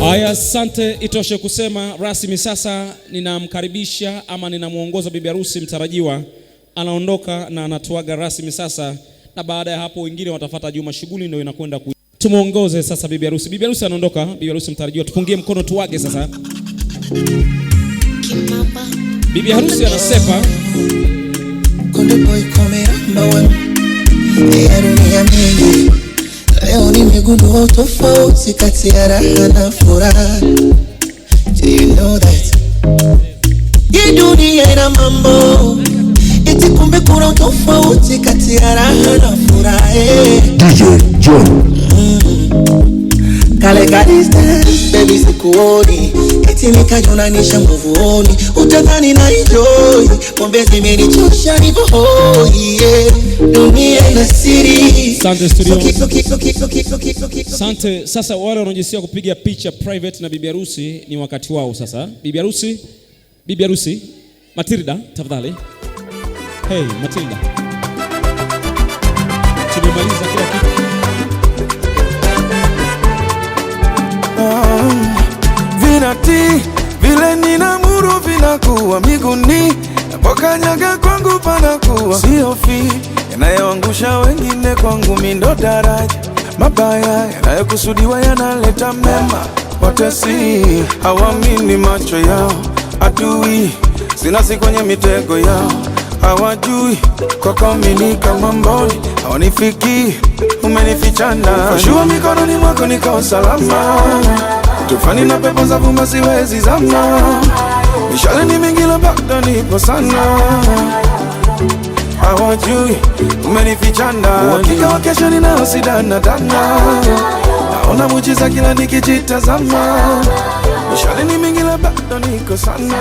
Aya, asante. Itoshe kusema rasmi sasa ninamkaribisha ama ninamuongoza bibi harusi mtarajiwa, anaondoka na anatuaga rasmi sasa, na baada ya hapo wengine watafuata Juma, shughuli ndio inakwenda tumuongoze sasa bibi harusi. Bibi harusi anaondoka, bibi harusi mtarajiwa, tupungie mkono tuage sasa. Bibi harusi anasepa. Konde boy come number one. Dunia mingi leo nimegundua tofauti kati ya raha na furaha. Do you know that? Hii dunia ina mambo eti kumbe kuna tofauti kati ya raha na furaha. DJ John Kale distance, baby sikuoni eti nikajonanisha nguvuoni. Utadhani na enjoy pombe zimenichosha nipo yeah. Dunia ina siri. Asante studio. Asante. Sasa wale wanaojisikia kupiga picha private na bibi harusi ni wakati wao sasa. Bibi harusi Matilda tafadhali. Hey Matilda, tumemaliza kila kitu. Vinati vile ninamuru vinakuwa miguni, napokanyaga kwangu panakuwa siofi. Yanayoangusha wengine kwangu mindo daraja, mabaya yanayokusudiwa yanaleta mema. Watesi hawamini macho yao, adui sinasi kwenye mitego yao. Hawajui kwa kaumini kama mboni, hawanifiki umenifichana. Fashua mikononi mwako niko salama, tufani na pepo za vuma siwezi zama. Mishale ni mingi la bado nipo sana, hawajui umenifichana. Wakika wa kesho ninao sidana dana, naona muujiza kila nikijitazama. Mishale ni mingi la bado niko sana.